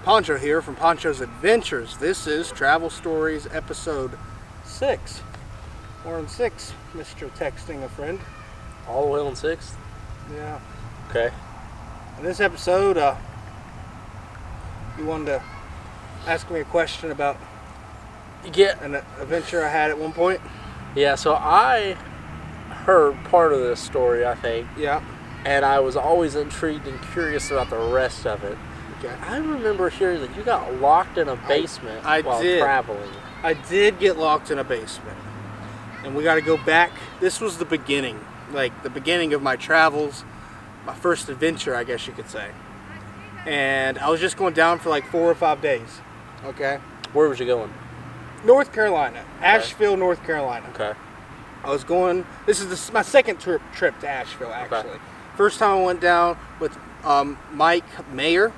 Poncho here from Poncho's Adventures. This is Travel Stories Episode 6. We're on 6, Mr. Texting a Friend. All the way on 6th? Yeah. Okay. In this episode, you wanted to ask me a question about an adventure I had at one point. Yeah, so I heard part of this story, I think. Yeah. And I was always intrigued and curious about the rest of it. Okay. I remember hearing that you got locked in a basement while traveling. I did get locked in a basement. And we got to go back. This was the beginning. Like the beginning of my travels. My first adventure, I guess you could say. And I was just going down for like 4 or 5 days. Okay. Where was you going? North Carolina. Okay. Asheville, North Carolina. Okay. I was going, this is my second trip to Asheville, actually. Okay. First time I went down with Mike Mayer.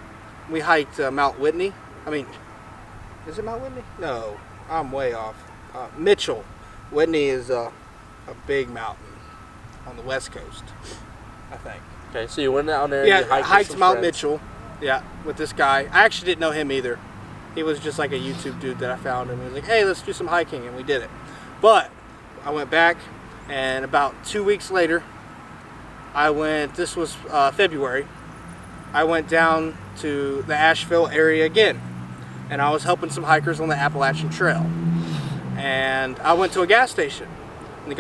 We hiked Mount Whitney. I mean, is it Mount Whitney? No, I'm way off. Mitchell. Whitney is a big mountain on the west coast, I think. Okay, so you went down there and you hiked Mount Mitchell. Yeah, with this guy. I actually didn't know him either. He was just like a YouTube dude that I found, and he was like, hey, let's do some hiking, and we did it. But I went back, and about 2 weeks later, this was February, I went down to the Asheville area again, and I was helping some hikers on the Appalachian Trail. And I went to a gas station, and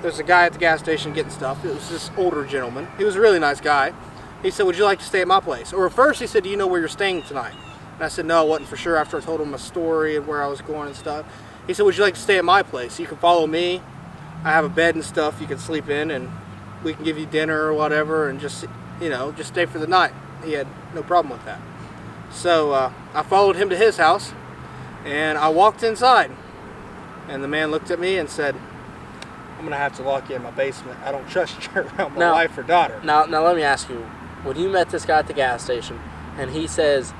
there's a guy at the gas station getting stuff. It was this older gentleman. He was a really nice guy. He said, would you like to stay at my place? Or first he said, do you know where you're staying tonight? And I said, no, I wasn't for sure, after I told him my story and where I was going and stuff. He said, would you like to stay at my place? You can follow me. I have a bed and stuff you can sleep in, and we can give you dinner or whatever, and just stay for the night. He had no problem with that. So I followed him to his house, and I walked inside. And the man looked at me and said, I'm going to have to lock you in my basement. I don't trust you around my wife or daughter. Now let me ask you, when you met this guy at the gas station, and he says,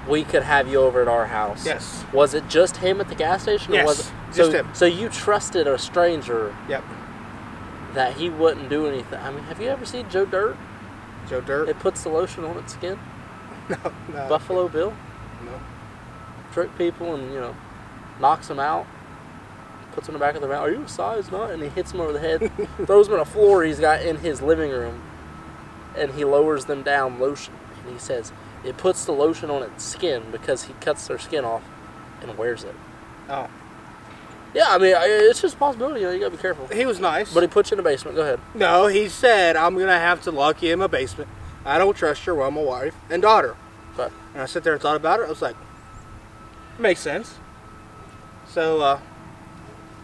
we could have you over at our house. Yes. Was it just him at the gas station? Yes, or was it, just him. So you trusted a stranger. Yep. That he wouldn't do anything. I mean, have you ever seen Joe Dirt? Joe Dirt? It puts the lotion on its skin. No. Buffalo Bill? No. Trick people and, knocks them out. Puts them in the back of their mouth. Are you a size nut? And he hits them over the head. Throws them on a floor he's got in his living room. And he lowers them down lotion. And he says, it puts the lotion on its skin because he cuts their skin off and wears it. Oh. Yeah, I mean, it's just a possibility. You gotta be careful. He was nice. But he put you in a basement. Go ahead. No, he said, I'm going to have to lock you in my basement. I don't trust you around my wife and daughter. Okay. And I sat there and thought about it. I was like, makes sense. So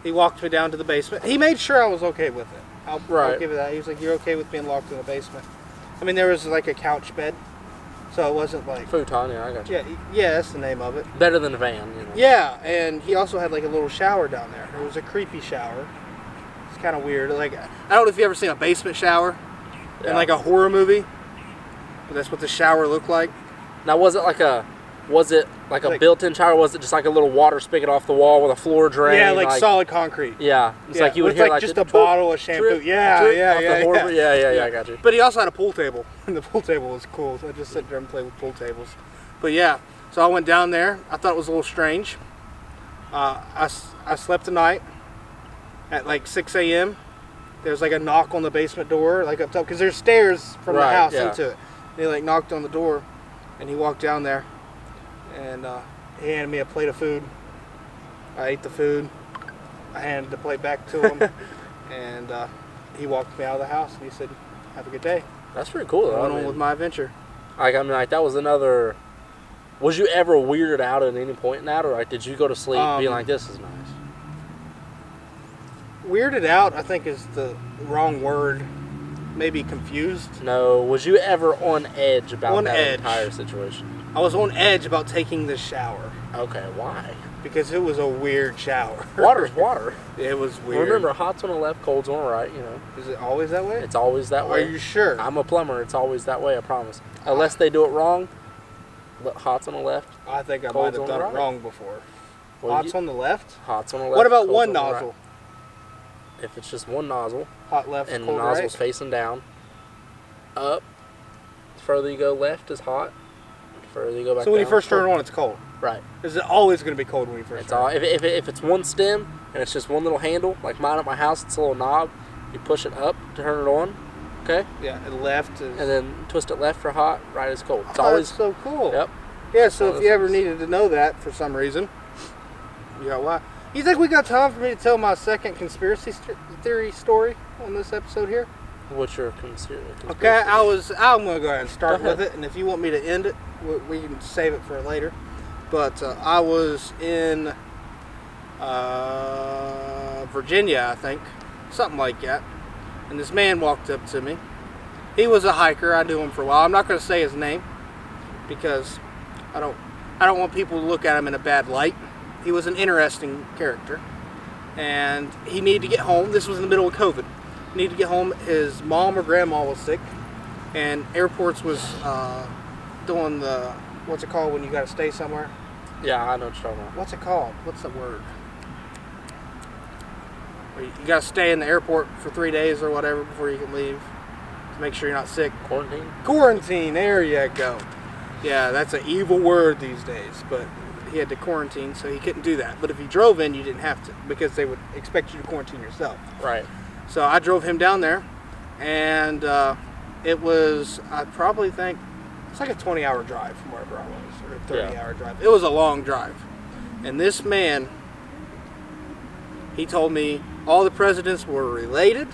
he walked me down to the basement. He made sure I was okay with it. I'll give it that. He was like, you're okay with being locked in the basement? I mean, there was like a couch bed. So it wasn't like... Futon, yeah, I got you. Yeah, that's the name of it. Better than a van, Yeah, and he also had like a little shower down there. It was a creepy shower. It's kind of weird. Like, I don't know if you've ever seen a basement shower in like a horror movie. But that's what the shower looked like. Now, was it like a built-in shower? Or was it just like a little water spigot off the wall with a floor drain? Yeah, like solid concrete. Yeah, it's like you would hear like just a bottle of shampoo. Yeah, I got you. But he also had a pool table, and the pool table was cool. So I just sit there and play with pool tables. But yeah, so I went down there. I thought it was a little strange. I slept the night at like 6 a.m. There's like a knock on the basement door, like up top, because there's stairs from the house into it. And he like knocked on the door, and he walked down there, and he handed me a plate of food. I ate the food. I handed the plate back to him, and he walked me out of the house, and he said, have a good day. That's pretty cool, though. I went on with my adventure. That was another... Was you ever weirded out at any point in that, or did you go to sleep being like, this is nice? Weirded out, I think, is the wrong word. Maybe confused. No. Was you ever on edge about that entire situation? I was on edge about taking this shower. Okay, why? Because it was a weird shower. Water's water. It was weird. Remember, hot's on the left, cold's on the right, Is it always that way? It's always that way. Are you sure? I'm a plumber. It's always that way, I promise. Unless they do it wrong, hot's on the left. I think I might have done it wrong before. Well, hot's on the left? Hot's on the left. What about one nozzle? Right. If it's just one nozzle, hot left, and cold the nozzle's right? facing down, up, the further you go left is hot, further you go back So when you down, first it's turn cold. on, it's cold. Right. Is it always going to be cold when you first It's turn all, on? if it's one stem and it's just one little handle, like mine at my house, it's a little knob. You push it up to turn it on, okay? Yeah, and left is... And then twist it left for hot, right is cold. It's Oh, always... that's so cool. Yep. Yeah, so if you ever Always- needed to know that for some reason, you got why. You think we got time for me to tell my second conspiracy theory story on this episode here? What's your conspiracy? Okay, I'm going to go ahead and start Go ahead. with it, and if you want me to end it, we can save it for later. But I was in Virginia, I think, something like that, and this man walked up to me. He was a hiker. I knew him for a while. I'm not going to say his name because I don't want people to look at him in a bad light. He was an interesting character, and he needed to get home. This was in the middle of COVID. He needed to get home. His mom or grandma was sick, and airports was doing the, what's it called when you got to stay somewhere? Yeah, I know what you're talking about. What's it called? What's the word? You got to stay in the airport for 3 days or whatever before you can leave to make sure you're not sick. Quarantine? Quarantine, there you go. Yeah, that's an evil word these days, but he had to quarantine, so he couldn't do that. But if you drove in, you didn't have to, because they would expect you to quarantine yourself. Right. So I drove him down there, and it was, I probably think, it's like a 20-hour drive from wherever I was, or a 30-hour drive. It was a long drive. And this man, he told me all the presidents were related,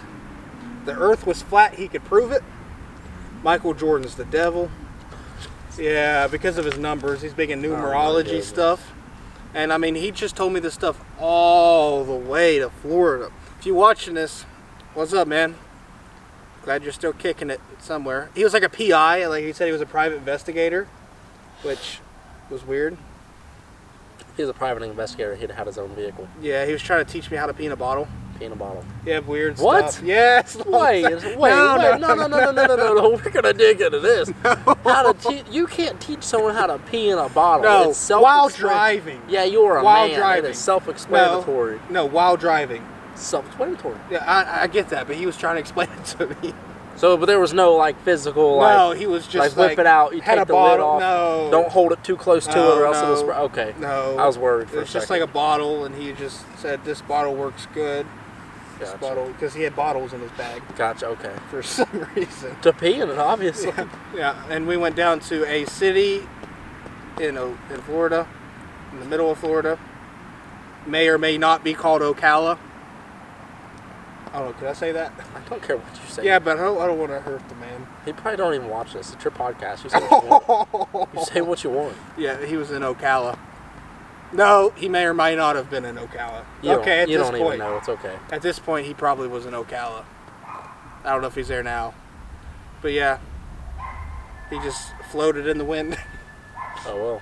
the earth was flat, he could prove it, Michael Jordan's the devil. Yeah, because of his numbers. He's big in numerology stuff. And I mean, he just told me this stuff all the way to Florida. If you're watching this, what's up, man? Glad you're still kicking it somewhere. He was like a PI, like he said he was a private investigator, which was weird. He was a private investigator. He'd had his own vehicle. Yeah, he was trying to teach me how to pee in a bottle. Pee in a bottle. Yeah, weird What? stuff. Yes. Wait. No. We're gonna dig into this. How to you can't teach someone how to pee in a bottle. No, It's while self-explan- driving. Yeah, you're a While man. driving. It is self-explanatory. No, while driving. Self-explanatory. Yeah, I get that, but he was trying to explain it to me. So, but there was no like physical No, like. he was just Like whip it out. You had take a the bottle. lid off. No, Don't hold it too close to No, it, or else it'll no, spread. Okay. No, I was worried for It a was just second. like a bottle, and he just said this bottle works good. This Gotcha. bottle, because he had bottles in his bag Gotcha. Okay. for some reason. To pee in it, obviously. Yeah, and we went down to a city in Florida, in the middle of Florida. May or may not be called Ocala. I don't know. Could I say that? I don't care what you say. Yeah, but I don't want to hurt the man. He probably don't even watch this. It's your podcast. You say what you want. You say what you want. Yeah, he was in Ocala. No, he may or may not have been in Ocala. You Okay, at you this don't point. even know. It's okay. At this point, he probably was in Ocala. I don't know if he's there now. But yeah, he just floated in the wind. Oh well.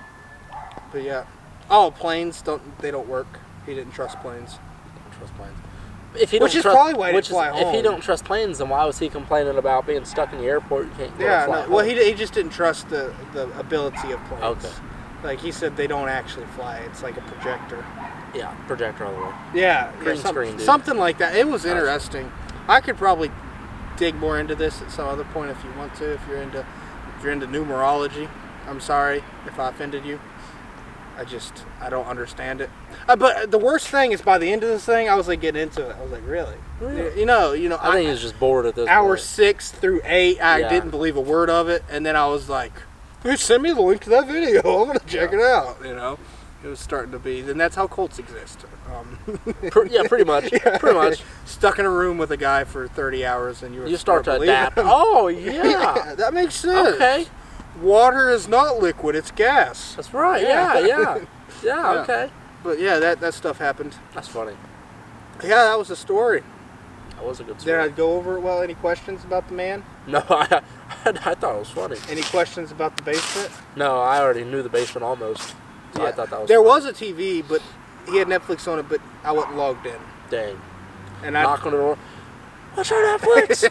But yeah. Oh, planes don't work. He didn't trust planes. Don't trust planes. If he Which don't is trust, probably why he which didn't fly is, If he home. don't trust planes, then why was he complaining about being stuck in the airport? You can't go Yeah, fly no, home? well, he just didn't trust the ability of planes. Okay. Like he said, they don't actually fly. It's like a projector. Yeah, projector all the way. Yeah, Green some- screen, dude. something like that. It was Gotcha. interesting. I could probably dig more into this at some other point if you want to. If you're into numerology, I'm sorry if I offended you. I don't understand it. But the worst thing is by the end of this thing, I was like getting into it. I was like, really? Really? You know. I think he was just bored at this Hour point. 6 through 8, I Yeah. didn't believe a word of it, and then I was like, "Hey, send me the link to that video. I'm gonna check it out." You know, it was starting to be, and that's how cults exist. Yeah, pretty much. Yeah. Pretty much. Stuck in a room with a guy for 30 hours, and You start to believing adapt. him. Oh yeah. That makes sense. Okay. Water is not liquid; it's gas. That's right. Yeah. Yeah. Yeah. Okay. But yeah, that stuff happened. That's funny. Yeah, that was the story. That was a good Did story. I go over it well? Any questions about the man? No, I thought it was funny. Any questions about the basement? No, I already knew the basement almost. So I thought that was There funny. was a TV, but he had Netflix on it, but I wasn't logged in. Dang. And Knock on the door. What's your Netflix?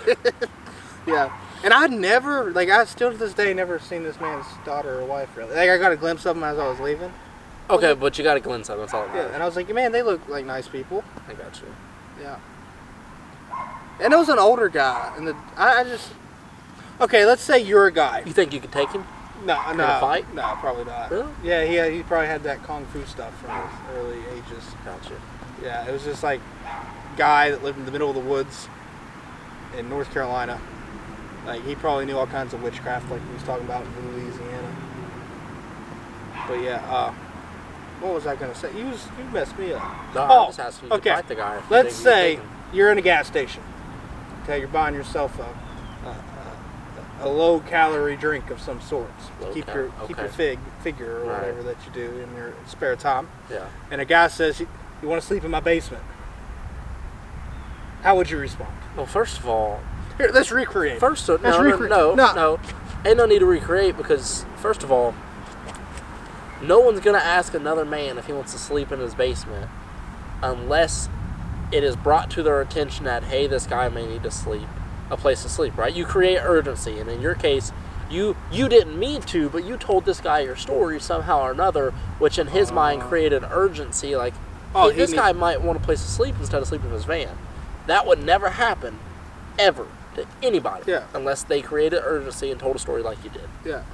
Yeah. And I'd never, I still to this day never seen this man's daughter or wife really. Like I got a glimpse of him as I was leaving. Okay, but you got a glimpse of it. That's all that Yeah. matters. And I was like, man, they look like nice people. I got you. Yeah. And it was an older guy, and I just. Okay, let's say you're a guy. You think you could take him? No, In a fight? No, probably not. Really? Yeah, he probably had that kung fu stuff from his early ages. Gotcha. Yeah, it was just like a guy that lived in the middle of the woods in North Carolina. Like, he probably knew all kinds of witchcraft, like he was talking about in Louisiana. But yeah, what was I gonna say? You messed me up. No, I'm just asking you to fight the guy. If you Let's think you're say thinking. you're in a gas station. Okay, you're buying yourself a low-calorie drink of some sort to keep your figure or whatever that you do in your spare time. Yeah. And a guy says, "You want to sleep in my basement?" How would you respond? Well, first of all, Here, let's recreate. No. Ain't no need to recreate because, first of all, no one's going to ask another man if he wants to sleep in his basement unless it is brought to their attention that, hey, this guy may need to sleep, a place to sleep, right? You create urgency, and in your case, you didn't mean to, but you told this guy your story somehow or another, which in his mind created urgency, like, hey, this guy might want a place to sleep instead of sleeping in his van. That would never happen, ever, to anybody, unless they created urgency and told a story like you did. Yeah.